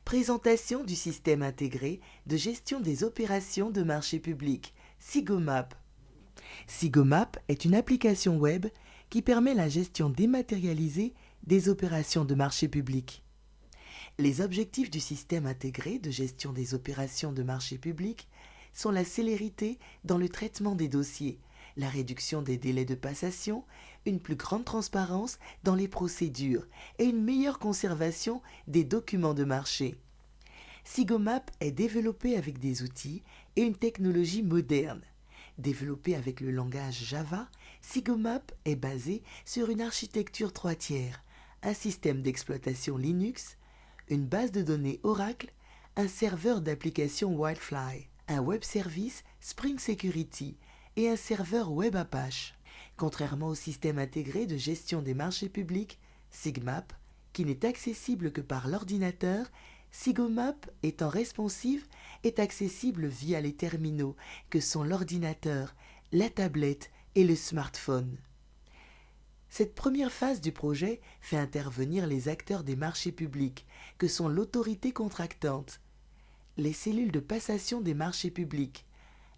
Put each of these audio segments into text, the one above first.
Présentation du système intégré de gestion des opérations de marché public, SIGOMAP. SIGOMAP est une application web qui permet la gestion dématérialisée des opérations de marché public. Les objectifs du système intégré de gestion des opérations de marché public sont la célérité dans le traitement des dossiers, la réduction des délais de passation, une plus grande transparence dans les procédures et une meilleure conservation des documents de marché. SIGOMAP est développé avec des outils et une technologie moderne. Développé avec le langage Java, SIGOMAP est basé sur une architecture 3 tiers, un système d'exploitation Linux, une base de données Oracle, un serveur d'application Wildfly, un web service Spring Security et un serveur Web Apache. Contrairement au système intégré de gestion des marchés publics, SIGMAP, qui n'est accessible que par l'ordinateur, SIGOMAP étant responsive est accessible via les terminaux que sont l'ordinateur, la tablette et le smartphone. Cette première phase du projet fait intervenir les acteurs des marchés publics, que sont l'autorité contractante, les cellules de passation des marchés publics,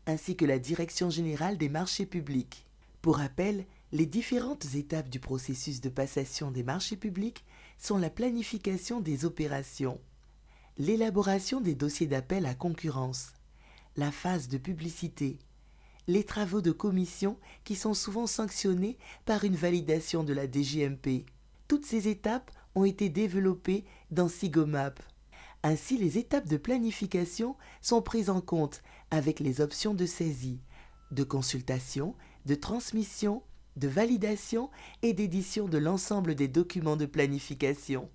ainsi que la Direction générale des marchés publics. Pour rappel, les différentes étapes du processus de passation des marchés publics sont la planification des opérations, l'élaboration des dossiers d'appel à concurrence, la phase de publicité, les travaux de commission qui sont souvent sanctionnés par une validation de la DGMP. Toutes ces étapes ont été développées dans SIGOMAP. Ainsi, les étapes de planification sont prises en compte avec les options de saisie, de consultation, de transmission, de validation et d'édition de l'ensemble des documents de planification.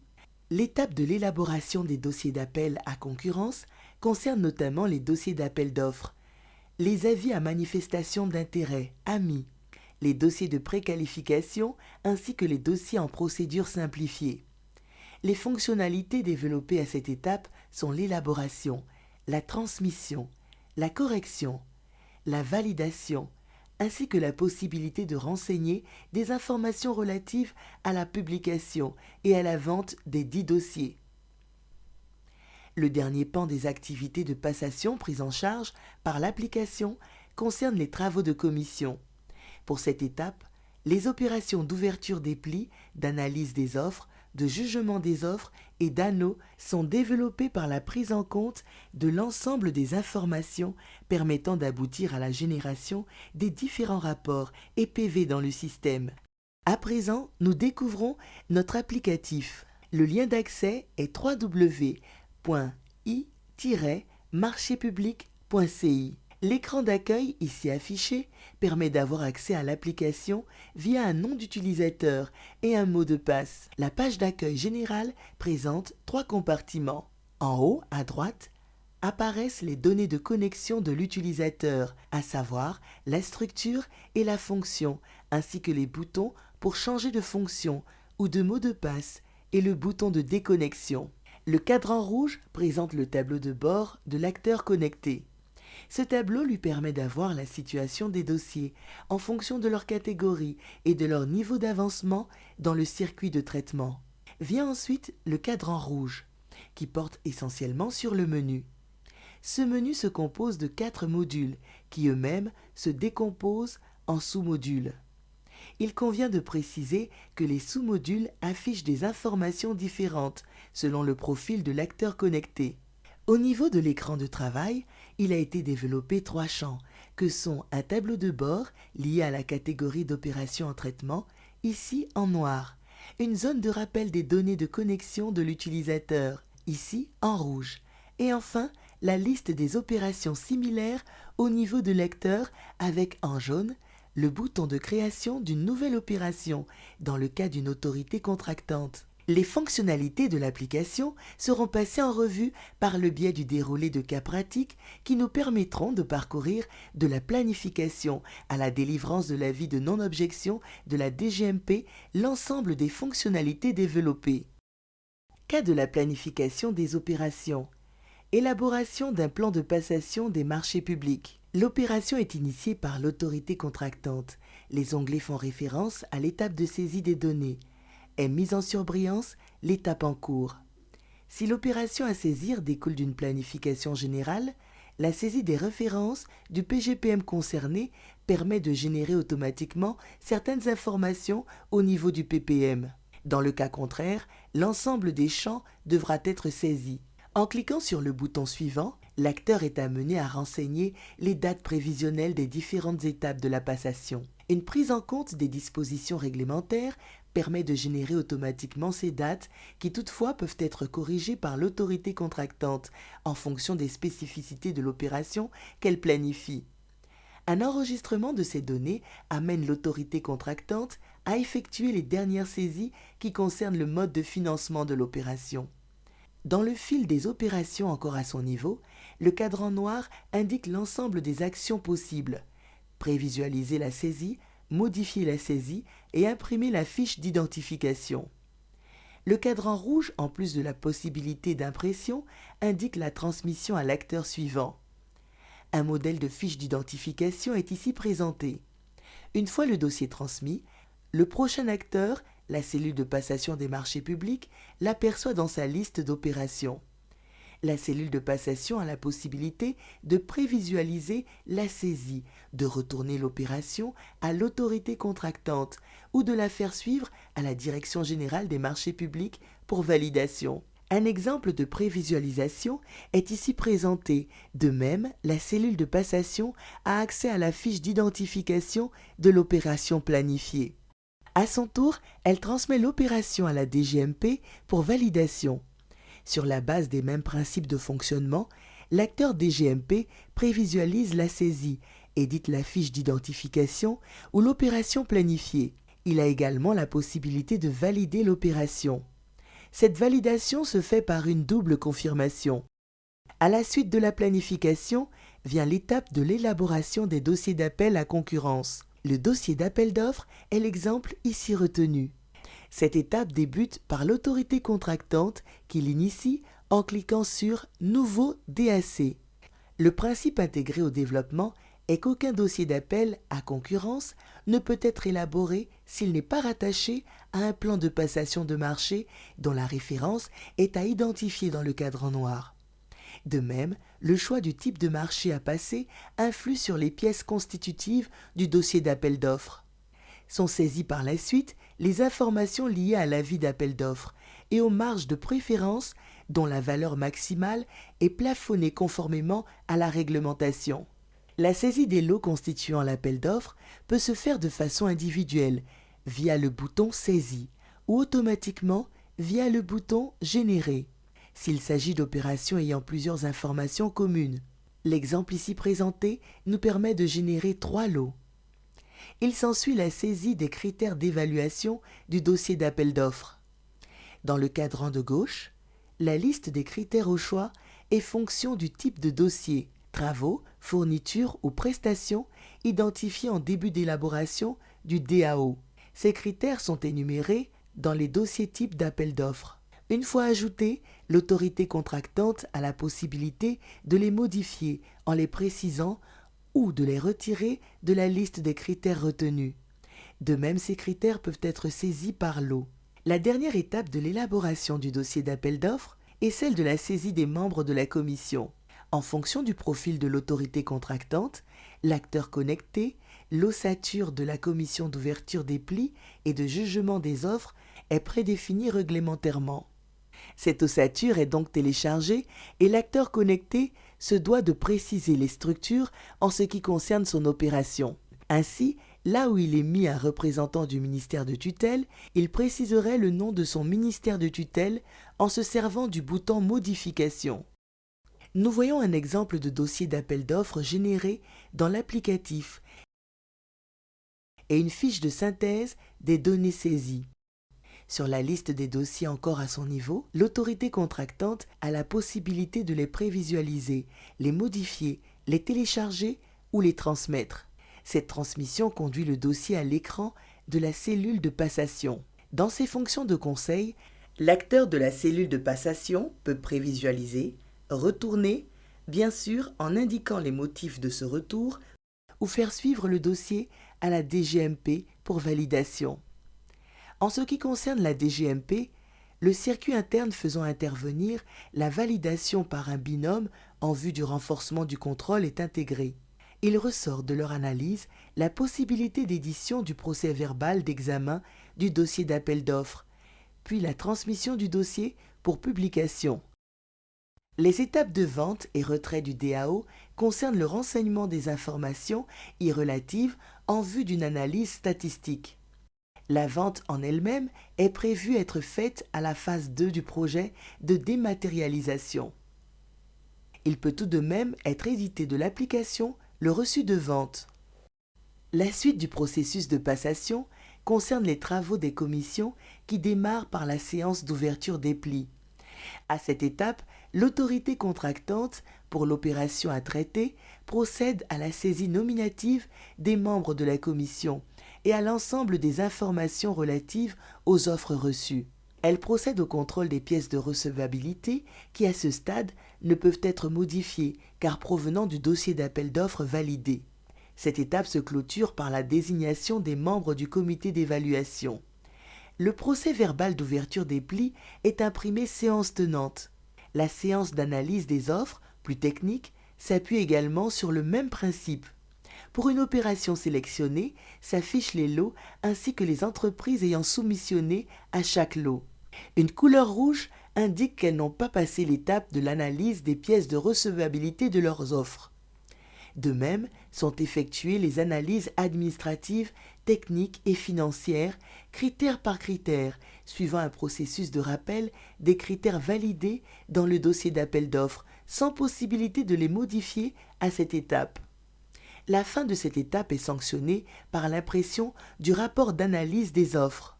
L'étape de l'élaboration des dossiers d'appel à concurrence concerne notamment les dossiers d'appel d'offres, les avis à manifestation d'intérêt, AMI, les dossiers de préqualification ainsi que les dossiers en procédure simplifiée. Les fonctionnalités développées à cette étape sont l'élaboration, la transmission, la correction, la validation, ainsi que la possibilité de renseigner des informations relatives à la publication et à la vente des 10 dossiers. Le dernier pan des activités de passation prises en charge par l'application concerne les travaux de commission. Pour cette étape, les opérations d'ouverture des plis, d'analyse des offres, de jugement des offres et d'anneaux sont développées par la prise en compte de l'ensemble des informations permettant d'aboutir à la génération des différents rapports et PV dans le système. À présent, nous découvrons notre applicatif. Le lien d'accès est www.i-marchépublic.ci. L'écran d'accueil ici affiché permet d'avoir accès à l'application via un nom d'utilisateur et un mot de passe. La page d'accueil générale présente 3 compartiments. En haut, à droite, apparaissent les données de connexion de l'utilisateur, à savoir la structure et la fonction, ainsi que les boutons pour changer de fonction ou de mot de passe et le bouton de déconnexion. Le cadran rouge présente le tableau de bord de l'acteur connecté. Ce tableau lui permet d'avoir la situation des dossiers en fonction de leur catégorie et de leur niveau d'avancement dans le circuit de traitement. Vient ensuite le cadran rouge, qui porte essentiellement sur le menu. Ce menu se compose de 4 modules qui eux-mêmes se décomposent en sous-modules. Il convient de préciser que les sous-modules affichent des informations différentes selon le profil de l'acteur connecté. Au niveau de l'écran de travail, il a été développé 3 champs, que sont un tableau de bord lié à la catégorie d'opérations en traitement, ici en noir, une zone de rappel des données de connexion de l'utilisateur, ici en rouge, et enfin la liste des opérations similaires au niveau de l'acteur avec en jaune le bouton de création d'une nouvelle opération dans le cas d'une autorité contractante. Les fonctionnalités de l'application seront passées en revue par le biais du déroulé de cas pratiques qui nous permettront de parcourir de la planification à la délivrance de l'avis de non-objection de la DGMP l'ensemble des fonctionnalités développées. Cas de la planification des opérations. Élaboration d'un plan de passation des marchés publics. L'opération est initiée par l'autorité contractante. Les onglets font référence à l'étape de saisie des données. Est mise en surbrillance l'étape en cours. Si l'opération à saisir découle d'une planification générale, la saisie des références du PGPM concerné permet de générer automatiquement certaines informations au niveau du PPM. Dans le cas contraire, l'ensemble des champs devra être saisi. En cliquant sur le bouton suivant, l'acteur est amené à renseigner les dates prévisionnelles des différentes étapes de la passation. Une prise en compte des dispositions réglementaires permet de générer automatiquement ces dates qui toutefois peuvent être corrigées par l'autorité contractante en fonction des spécificités de l'opération qu'elle planifie. Un enregistrement de ces données amène l'autorité contractante à effectuer les dernières saisies qui concernent le mode de financement de l'opération. Dans le fil des opérations encore à son niveau, le cadran noir indique l'ensemble des actions possibles. Prévisualiser la saisie, modifier la saisie et imprimer la fiche d'identification. Le cadran rouge, en plus de la possibilité d'impression, indique la transmission à l'acteur suivant. Un modèle de fiche d'identification est ici présenté. Une fois le dossier transmis, le prochain acteur, la cellule de passation des marchés publics, l'aperçoit dans sa liste d'opérations. La cellule de passation a la possibilité de prévisualiser la saisie, de retourner l'opération à l'autorité contractante ou de la faire suivre à la Direction générale des marchés publics pour validation. Un exemple de prévisualisation est ici présenté. De même, la cellule de passation a accès à la fiche d'identification de l'opération planifiée. À son tour, elle transmet l'opération à la DGMP pour validation. Sur la base des mêmes principes de fonctionnement, l'acteur DGMP prévisualise la saisie, édite la fiche d'identification ou l'opération planifiée. Il a également la possibilité de valider l'opération. Cette validation se fait par une double confirmation. À la suite de la planification, vient l'étape de l'élaboration des dossiers d'appel à concurrence. Le dossier d'appel d'offres est l'exemple ici retenu. Cette étape débute par l'autorité contractante qui l'initie en cliquant sur « Nouveau DAC ». Le principe intégré au développement est qu'aucun dossier d'appel à concurrence ne peut être élaboré s'il n'est pas rattaché à un plan de passation de marché dont la référence est à identifier dans le cadran noir. De même, le choix du type de marché à passer influe sur les pièces constitutives du dossier d'appel d'offres. Sont saisies par la suite les informations liées à l'avis d'appel d'offres et aux marges de préférence dont la valeur maximale est plafonnée conformément à la réglementation. La saisie des lots constituant l'appel d'offres peut se faire de façon individuelle, via le bouton « Saisie » ou automatiquement via le bouton « Générer » s'il s'agit d'opérations ayant plusieurs informations communes. L'exemple ici présenté nous permet de générer 3 lots. Il s'ensuit la saisie des critères d'évaluation du dossier d'appel d'offres. Dans le cadran de gauche, la liste des critères au choix est fonction du type de dossier, travaux, fournitures ou prestations identifiés en début d'élaboration du DAO. Ces critères sont énumérés dans les dossiers types d'appel d'offres. Une fois ajoutés, l'autorité contractante a la possibilité de les modifier en les précisant ou de les retirer de la liste des critères retenus. De même, ces critères peuvent être saisis par lot. La dernière étape de l'élaboration du dossier d'appel d'offres est celle de la saisie des membres de la commission. En fonction du profil de l'autorité contractante, l'acteur connecté, l'ossature de la commission d'ouverture des plis et de jugement des offres est prédéfinie réglementairement. Cette ossature est donc téléchargée et l'acteur connecté se doit de préciser les structures en ce qui concerne son opération. Ainsi, là où il est mis un représentant du ministère de tutelle, il préciserait le nom de son ministère de tutelle en se servant du bouton « Modification ». Nous voyons un exemple de dossier d'appel d'offres généré dans l'applicatif et une fiche de synthèse des données saisies. Sur la liste des dossiers encore à son niveau, l'autorité contractante a la possibilité de les prévisualiser, les modifier, les télécharger ou les transmettre. Cette transmission conduit le dossier à l'écran de la cellule de passation. Dans ses fonctions de conseil, l'acteur de la cellule de passation peut prévisualiser, retourner, bien sûr en indiquant les motifs de ce retour, ou faire suivre le dossier à la DGMP pour validation. En ce qui concerne la DGMP, le circuit interne faisant intervenir la validation par un binôme en vue du renforcement du contrôle est intégré. Il ressort de leur analyse la possibilité d'édition du procès-verbal d'examen du dossier d'appel d'offres, puis la transmission du dossier pour publication. Les étapes de vente et retrait du DAO concernent le renseignement des informations y relatives en vue d'une analyse statistique. La vente en elle-même est prévue être faite à la phase 2 du projet de dématérialisation. Il peut tout de même être édité de l'application le reçu de vente. La suite du processus de passation concerne les travaux des commissions qui démarrent par la séance d'ouverture des plis. À cette étape, l'autorité contractante pour l'opération à traiter procède à la saisie nominative des membres de la commission et à l'ensemble des informations relatives aux offres reçues. Elle procède au contrôle des pièces de recevabilité qui, à ce stade, ne peuvent être modifiées car provenant du dossier d'appel d'offres validé. Cette étape se clôture par la désignation des membres du comité d'évaluation. Le procès-verbal d'ouverture des plis est imprimé séance tenante. La séance d'analyse des offres, plus technique, s'appuie également sur le même principe. Pour une opération sélectionnée, s'affichent les lots ainsi que les entreprises ayant soumissionné à chaque lot. Une couleur rouge indique qu'elles n'ont pas passé l'étape de l'analyse des pièces de recevabilité de leurs offres. De même, sont effectuées les analyses administratives, techniques et financières, critère par critère, suivant un processus de rappel des critères validés dans le dossier d'appel d'offres, sans possibilité de les modifier à cette étape. La fin de cette étape est sanctionnée par l'impression du rapport d'analyse des offres.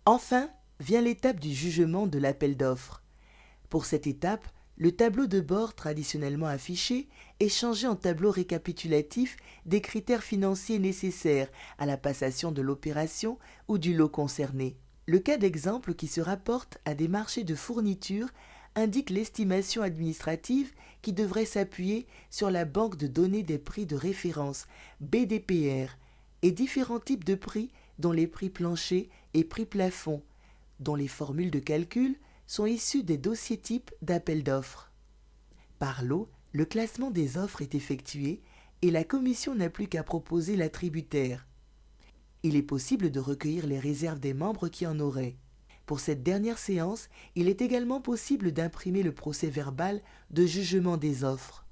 Enfin, vient l'étape du jugement de l'appel d'offres. Pour cette étape, le tableau de bord traditionnellement affiché est changé en tableau récapitulatif des critères financiers nécessaires à la passation de l'opération ou du lot concerné. Le cas d'exemple qui se rapporte à des marchés de fourniture indique l'estimation administrative qui devrait s'appuyer sur la banque de données des prix de référence BDPR et différents types de prix dont les prix planchers et prix plafond, dont les formules de calcul sont issues des dossiers types d'appel d'offres. Par lot, le classement des offres est effectué et la commission n'a plus qu'à proposer l'attributaire. Il est possible de recueillir les réserves des membres qui en auraient. Pour cette dernière séance, il est également possible d'imprimer le procès-verbal de jugement des offres.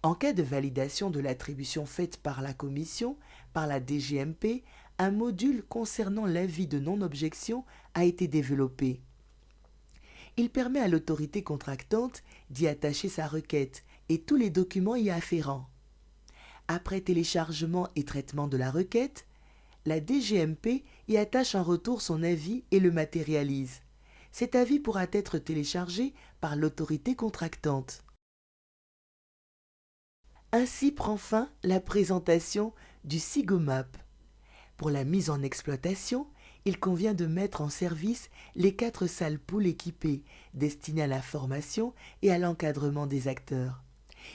En cas de validation de l'attribution faite par la commission, par la DGMP, un module concernant l'avis de non-objection a été développé. Il permet à l'autorité contractante d'y attacher sa requête et tous les documents y afférents. Après téléchargement et traitement de la requête, la DGMP y attache en retour son avis et le matérialise. Cet avis pourra être téléchargé par l'autorité contractante. Ainsi prend fin la présentation du SIGOMAP. Pour la mise en exploitation, il convient de mettre en service les 4 salles poules équipées, destinées à la formation et à l'encadrement des acteurs.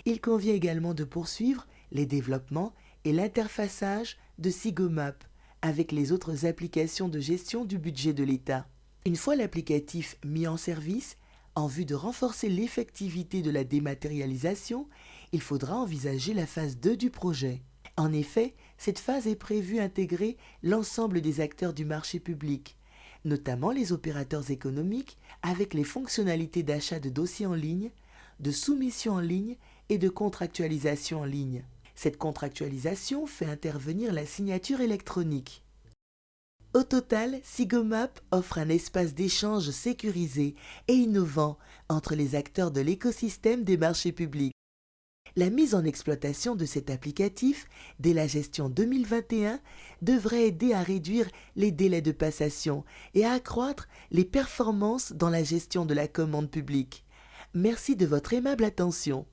Il convient également de poursuivre les développements et l'interfaçage de SIGOMAP avec les autres applications de gestion du budget de l'État. Une fois l'applicatif mis en service, en vue de renforcer l'effectivité de la dématérialisation, il faudra envisager la phase 2 du projet. En effet, cette phase est prévue intégrer l'ensemble des acteurs du marché public, notamment les opérateurs économiques, avec les fonctionnalités d'achat de dossiers en ligne, de soumission en ligne et de contractualisation en ligne. Cette contractualisation fait intervenir la signature électronique. Au total, SIGOMAP offre un espace d'échange sécurisé et innovant entre les acteurs de l'écosystème des marchés publics. La mise en exploitation de cet applicatif, dès la gestion 2021, devrait aider à réduire les délais de passation et à accroître les performances dans la gestion de la commande publique. Merci de votre aimable attention.